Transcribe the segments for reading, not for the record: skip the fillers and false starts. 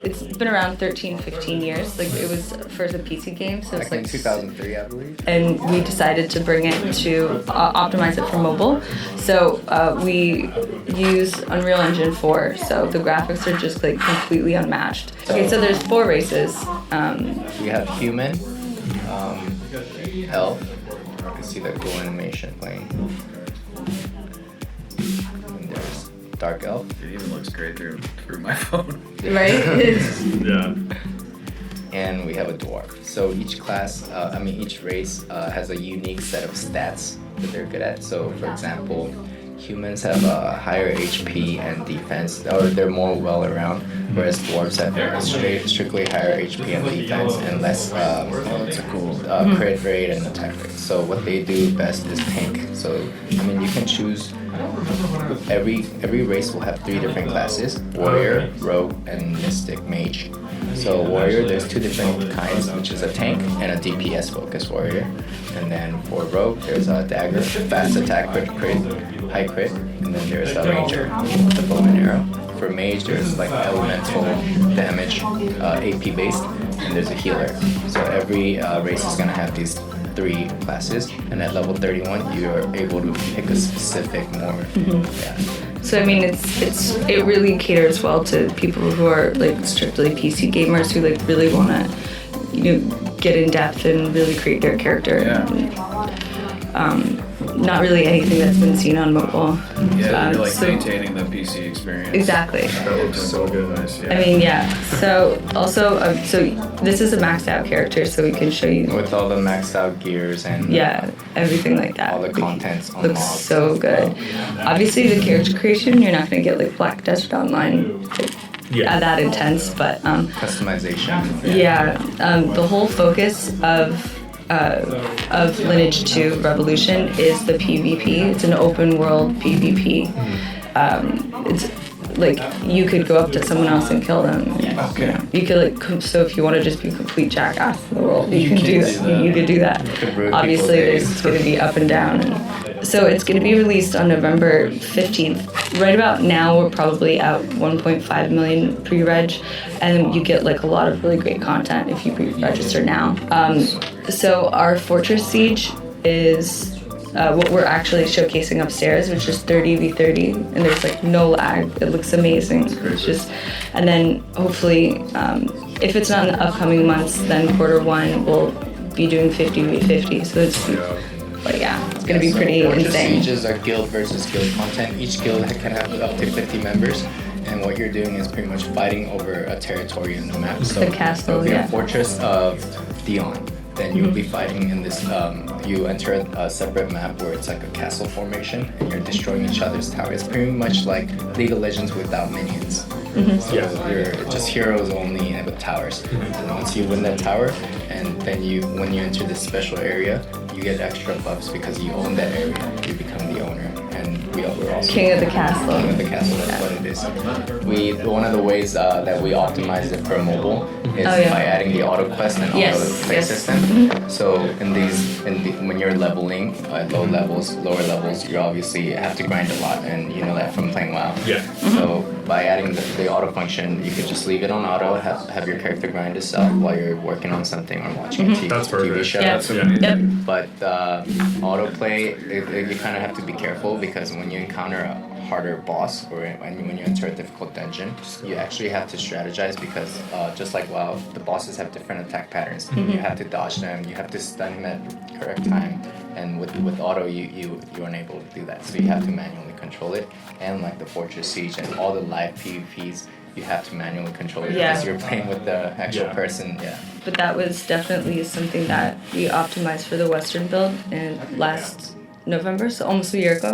it's been around 13, 15 years. Like it was first a PC game, so it's like in 2003, I believe. And we decided to bring it to optimize it for mobile. So we use Unreal Engine 4, so the graphics are just like completely unmatched. Okay, so there's 4 races. We have human, elf. You can see the cool animation playing. And there's dark elf. It even looks great through my phone. Right? Yeah. And we have a dwarf. So each class, each race has a unique set of stats that they're good at. So for example, humans have a higher HP and defense, or they're more well around, whereas dwarves have a strictly higher HP and defense and less crit rate and attack rate. So what they do best is tank. So you can choose. Every race will have 3 different classes: warrior, rogue, and mystic mage. So warrior, there's 2 different kinds, which is a tank and a DPS focused warrior. And then for rogue, there's a dagger, fast attack, crit, high crit, and then there's a ranger, the bow and arrow. For mage, there's like elemental damage, AP based, and there's a healer. So every race is gonna have these 3 classes, and at level 31 you're able to pick a specific more. So it really caters well to people who are like strictly PC gamers who like really want to get in depth and really create their character. Not really anything that's been seen on mobile. Yeah, you're like maintaining the PC experience. Exactly. That looks so good. Nice. Yeah. So also, so this is a maxed out character, so we can show you with all the maxed out gears and everything like that. All the contents unlocked. Looks so good. Obviously, the character creation, you're not gonna get like Black Desert Online. That intense, but customization. The whole focus of Lineage 2 Revolution is the PvP. It's an open world PvP. It's like you could go up to someone else and kill them. You could so if you want to just be a complete jackass in the world, you can do that. You could do that. Obviously, it's going to be up and down. So it's going to be released on November 15th. Right about now, we're probably at 1.5 million pre-reg, and you get like a lot of really great content if you pre-register now. So our Fortress Siege is what we're actually showcasing upstairs, which is 30v30, and there's like no lag. It looks amazing. It's just, and then hopefully, if it's not in the upcoming months, then Q1 we'll be doing 50v50. So it's. But it's going to be pretty insane. Sieges are guild versus guild content. Each guild can have up to 50 members, and what you're doing is pretty much fighting over a territory in the map. So the castle, it'll be a fortress of Dion. Then you'll be fighting in this. You enter a separate map where it's like a castle formation, and you're destroying each other's towers. It's pretty much like League of Legends without minions. So you're just heroes only with towers. And once you win that tower, and then when you enter this special area, you get extra buffs because you own that area. You become the owner, and we're also King of the Castle. King of the Castle. That's what it is. One of the ways that we optimize it for mobile is by adding the auto quest and auto play system. So when you're leveling at lower levels, you obviously have to grind a lot, and you know that from playing WoW. So by adding the auto function, you could just leave it on auto, have your character grind itself while you're working on something or watching a TV show. But autoplay, you kind of have to be careful because when you encounter a harder boss or when you enter a difficult dungeon, you actually have to strategize because just like WoW, the bosses have different attack patterns. You have to dodge them, you have to stun him at the correct time, and with auto you aren't able to do that. So you have to manually control it, and like the Fortress Siege and all the live PvPs, you have to manually control it because you're playing with the actual person. But that was definitely something that we optimized for the Western build last November, so almost a year ago.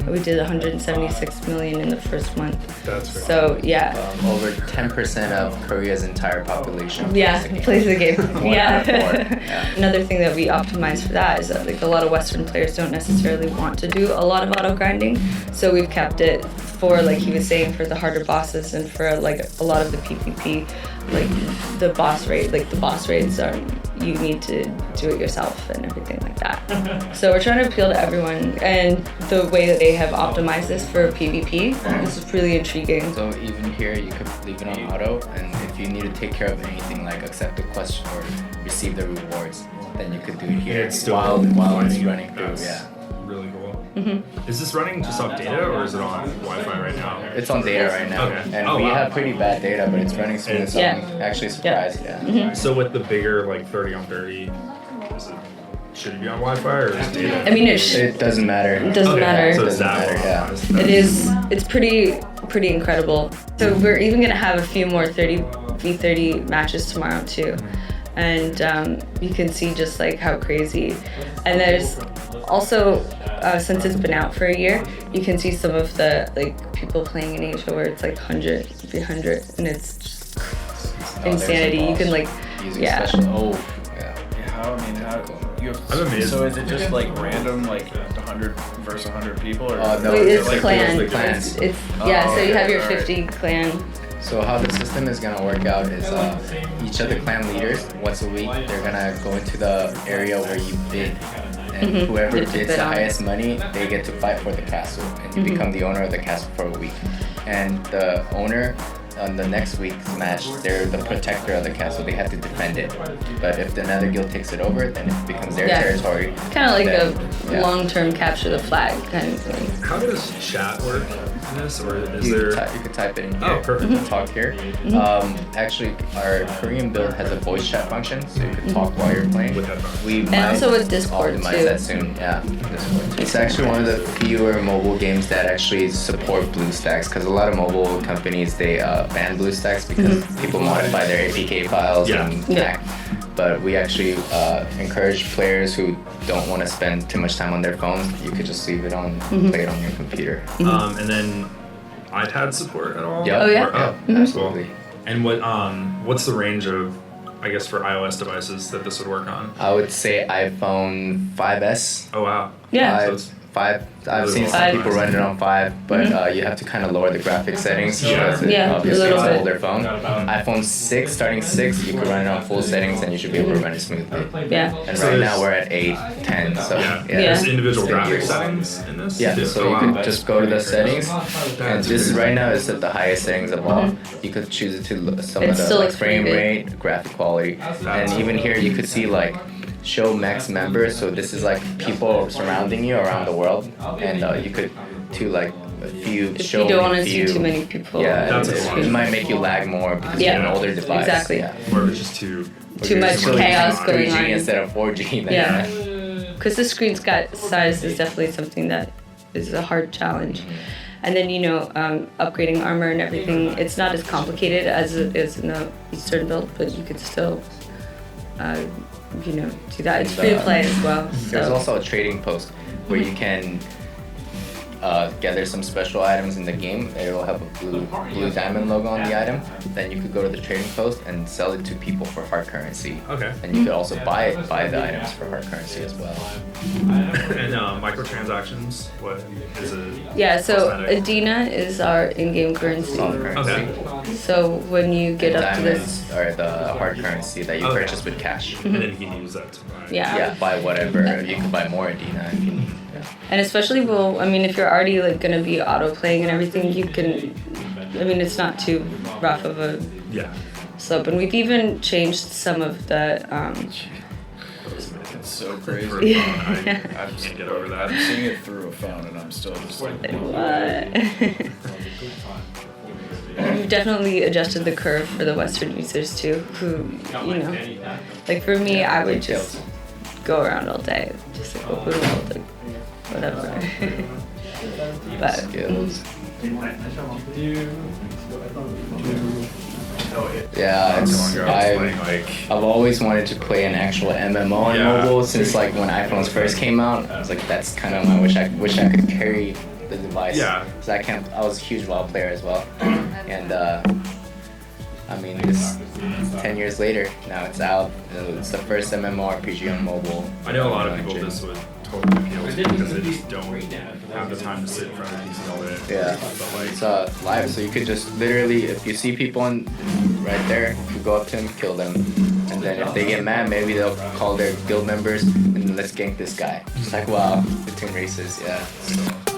We did 176 million in the first month. That's right. So over 10% of Korea's entire population plays the game. Another thing that we optimized for that is that like a lot of Western players don't necessarily want to do a lot of auto grinding, so we've kept it for, like he was saying, for the harder bosses and for like a lot of the PvP, like the boss raids are, you need to do it yourself and everything like that. So we're trying to appeal to everyone, and the way that they have optimized this for PvP is really intriguing. So even here, you could leave it on auto, and if you need to take care of anything like accept the question or receive the rewards, then you could do it here It's still while it's running through. That's Yeah. really cool. Is this running just off data or is it on Wi-Fi right now? It's on data right now, Okay. and Oh, we wow. have pretty bad data, but it's running smooth. So Yeah. I'm actually surprised. Yeah. So with the bigger like 30 on 30, should it be on Wi-Fi or is it data? I mean, It doesn't matter. It doesn't matter. So it's Doesn't that matter, one. yeah. It is. It's pretty incredible. So we're even gonna have a few more 30v30 matches tomorrow too, and you can see just like how crazy. And there's also since it's been out for a year, you can see some of the like people playing in Asia where it's like 100 v100, and it's just insanity. You can like, using yeah. special. Oh, yeah. How, I mean, how, you have, I'm amazed. so is it just like random, like 100 versus 100 people? Or No, Wait, it's it's like clan. those clans. It's yeah. So you have your okay, 50 clan. So how the system is gonna work out is each of the clan leaders once a week they're gonna go into the area where you bid, and whoever You have to bids bid the on. highest money, they get to fight for the castle, and you become the owner of the castle for a week. And the owner on the next week's match, they're the protector of the castle. They have to defend it. But if another guild takes it over, then it becomes their Yeah. territory. Kind of like Then- a yeah. long-term capture the flag kind of thing. How does chat work in this, or is You there? could type it in here. Oh, perfect. and talk here. Actually, our Korean build has a voice chat function, so you can talk while you're playing. With headphones. We And might also with Discord, optimize too. that soon. Yeah, Discord. It's actually one of the fewer mobile games that actually support BlueStacks, because a lot of mobile companies they ban BlueStacks because people modify their APK files Yeah. and Yeah. hack. But we actually encourage players who don't want to spend too much time on their phones. You could just leave it on, play it on your computer. And then iPad support at all? Yep. Oh, yeah? Or- Absolutely. Cool. And what's the range of, I guess, for iOS devices that this would work on? I would say iPhone 5S. Oh wow. Yeah. So Five, it's- five. I've seen some Five. people run it on 5, but you have to kind of lower the graphics settings because Yeah, obviously a it's little an bit. older phone. iPhone 6, starting 6, you can run it on full settings and you should be able to run it smoothly. Yeah. And So right there's- now we're at 8, 10, so Yeah. yeah. There's individual it's been graphic years. settings in this? Yeah, so you wow. could just go to the settings, and this is right now is at the highest settings of all. You could choose it to some It of the still like, looks pretty frame good. rate, graphic quality, and even here you could see like show max members. So this is like people surrounding you around the world, and you could do like a few If show you don't want to see few. too many people. Yeah, That's it, cool. it might make you lag more because Yeah, you're an older device. exactly. Yeah. Or if it's just too. Or Too you're much still chaos using going 3G on. instead of 4G. Then Yeah. Because the screen size is definitely something that is a hard challenge. And then, upgrading armor and everything, it's not as complicated as it is in the Eastern build, but you could still, do that. It's free to play as well. There's So. also a trading post where you can gather some special items in the game. It will have a blue diamond logo on the item. Then you could go to the trading post and sell it to people for hard currency. Okay. And you could also buy the items for hard currency as well. And microtransactions, what is it? Yeah, so Cosmetic? Adina is our in-game currency. Solid currency. Okay. So when you get And up to diamonds this, are the hard currency that you Okay. purchase with cash. And then you can use that to buy. yeah. Yeah, buy whatever. You can buy more Adina if you need. Yeah. And especially, if you're already like gonna be auto playing and everything, you can. It's not too rough of a Yeah. slope, and we've even changed some of the. It's so crazy. For a phone, I can't get over that. I'm seeing it through a phone and I'm still just like, What? We've definitely adjusted the curve for the Western users too, who, like for me, I would just go around all day, just like open world, like whatever. But Skills. Yeah, Not too long ago, I was playing I've always wanted to play an actual MMO on Yeah. mobile since like when iPhones first came out. I was like, that's kind of my wish I could carry the device. Yeah. Cause I was a huge WoW player as well, and this 10 years later now it's out. It's the first MMORPG on mobile. I know a lot of people this would totally appeal to because they just don't have the time to sit in front of the PC all day. Yeah, But like, it's live, so you could just literally, if you see people right there, you go up to them, kill them, and Then if they get mad, maybe they'll call their guild members and let's gank this guy. It's like, wow, between races, yeah. So.